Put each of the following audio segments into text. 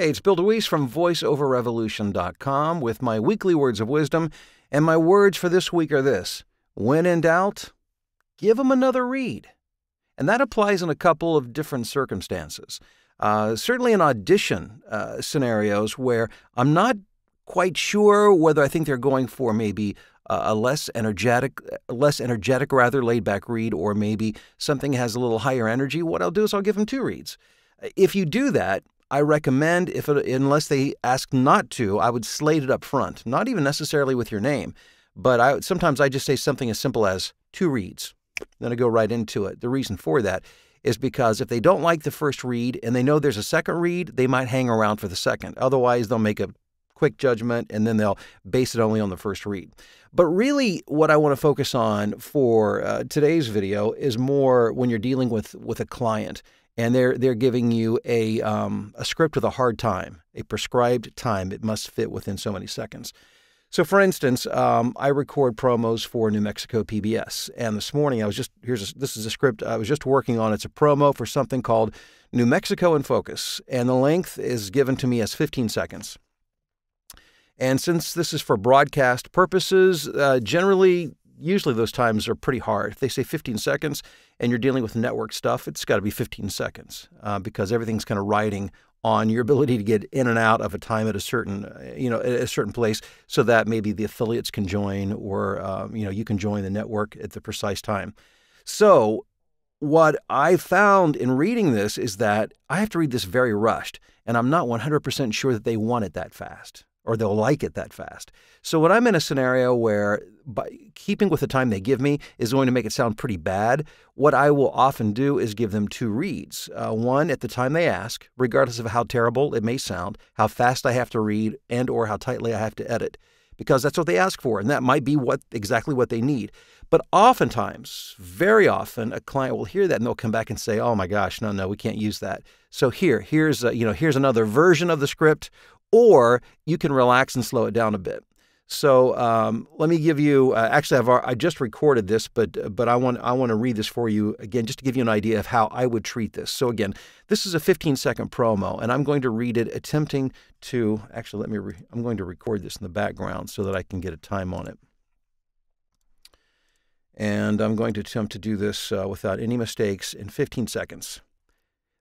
Hey, it's Bill DeWeese from VoiceOverRevolution.com with my weekly words of wisdom, and my words for this week are this: when in doubt, give them another read. And that applies in a couple of different circumstances. Certainly in audition scenarios where I'm not quite sure whether I think they're going for maybe a less energetic, laid back read, or maybe something has a little higher energy. What I'll do is I'll give them two reads. If you do that, I recommend, unless they ask not to, I would slate it up front, not even necessarily with your name, but sometimes I just say something as simple as two reads. Then I go right into it. The reason for that is because if they don't like the first read and they know there's a second read, they might hang around for the second. Otherwise, they'll make a quick judgment and then they'll base it only on the first read. But really, what I want to focus on for today's video is more when you're dealing with a client and they're giving you a script with a hard time, a prescribed time. It must fit within so many seconds. So, for instance, I record promos for New Mexico PBS, and this morning this is a script I was just working on. It's a promo for something called New Mexico in Focus, and the length is given to me as 15 seconds. And since this is for broadcast purposes, usually those times are pretty hard. If they say 15 seconds and you're dealing with network stuff, it's got to be 15 seconds because everything's kind of riding on your ability to get in and out of a time at a certain place, so that maybe the affiliates can join, or you can join the network at the precise time. So what I found in reading this is that I have to read this very rushed, and I'm not 100% sure that they want it that fast, or they'll like it that fast. So when I'm in a scenario where by keeping with the time they give me is going to make it sound pretty bad, what I will often do is give them two reads. One at the time they ask, regardless of how terrible it may sound, how fast I have to read, and or how tightly I have to edit, because that's what they ask for, and that might be exactly what they need. But oftentimes, very often, a client will hear that and they'll come back and say, "Oh my gosh, no, we can't use that. So here's another version of the script." Or you can relax and slow it down a bit. So let me give you. I just recorded this, but I want to read this for you again, just to give you an idea of how I would treat this. So again, this is a 15-second promo, and I'm going to read it, attempting to actually I'm going to record this in the background so that I can get a time on it, and I'm going to attempt to do this without any mistakes in 15 seconds.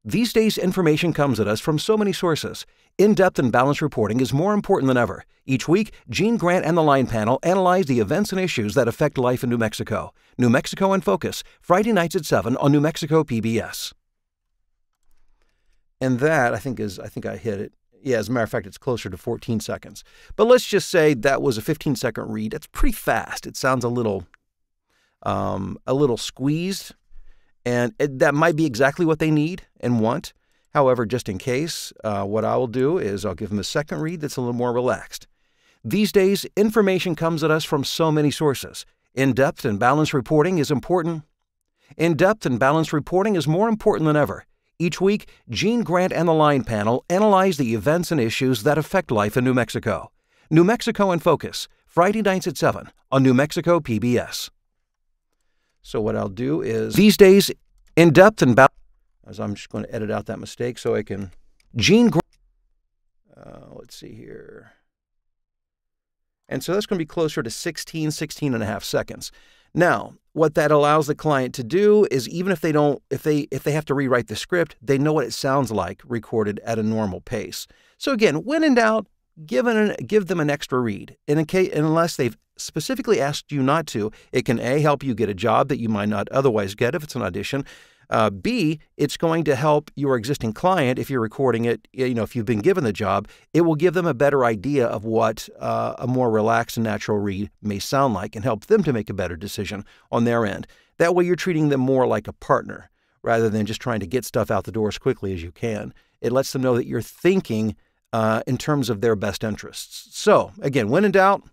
These days, information comes at us from so many sources. In-depth and balanced reporting is more important than ever. Each week, Gene Grant and the Line Panel analyze the events and issues that affect life in New Mexico. New Mexico in Focus, Friday nights at 7 on New Mexico PBS. And that, I think I hit it. Yeah, as a matter of fact, it's closer to 14 seconds. But let's just say that was a 15-second read. That's pretty fast. It sounds a little squeezed. And that might be exactly what they need and want. However, just in case, what I will do is I'll give them a second read that's a little more relaxed. These days, information comes at us from so many sources. In-depth and balanced reporting is important. In-depth and balanced reporting is more important than ever. Each week, Gene Grant and the Line Panel analyze the events and issues that affect life in New Mexico. New Mexico in Focus, Friday nights at 7 on New Mexico PBS. So what I'll do is, these days, in-depth and balanced, as I'm just going to edit out that mistake so I can, let's see here. And so that's going to be closer to 16 and a half seconds. Now, what that allows the client to do is, even if they have to rewrite the script, they know what it sounds like recorded at a normal pace. So again, when in doubt, give them an extra read. Unless they've specifically asked you not to, it can A, help you get a job that you might not otherwise get if it's an audition. B, it's going to help your existing client if you're recording it. If you've been given the job, it will give them a better idea of what a more relaxed and natural read may sound like, and help them to make a better decision on their end. That way, you're treating them more like a partner rather than just trying to get stuff out the door as quickly as you can. It lets them know that you're thinking in terms of their best interests. So again, when in doubt,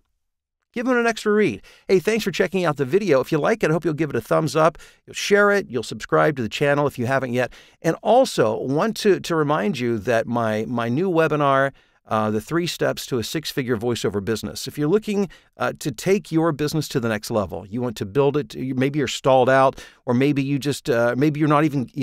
give them an extra read. Hey, thanks for checking out the video. If you like it, I hope you'll give it a thumbs up. You'll share it. You'll subscribe to the channel if you haven't yet. And also want to remind you that my new webinar, the 3 steps to a 6-figure voiceover business. If you're looking to take your business to the next level, you want to build it, maybe you're stalled out, or maybe you just, maybe you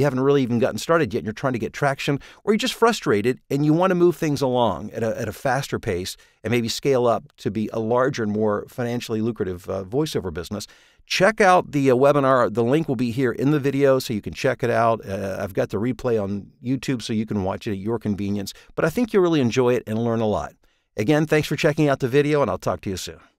haven't really even gotten started yet and you're trying to get traction, or you're just frustrated and you want to move things along at a faster pace and maybe scale up to be a larger and more financially lucrative voiceover business. Check out the webinar. The link will be here in the video so you can check it out. I've got the replay on YouTube so you can watch it at your convenience. But I think you'll really enjoy it and learn a lot. Again, thanks for checking out the video, and I'll talk to you soon.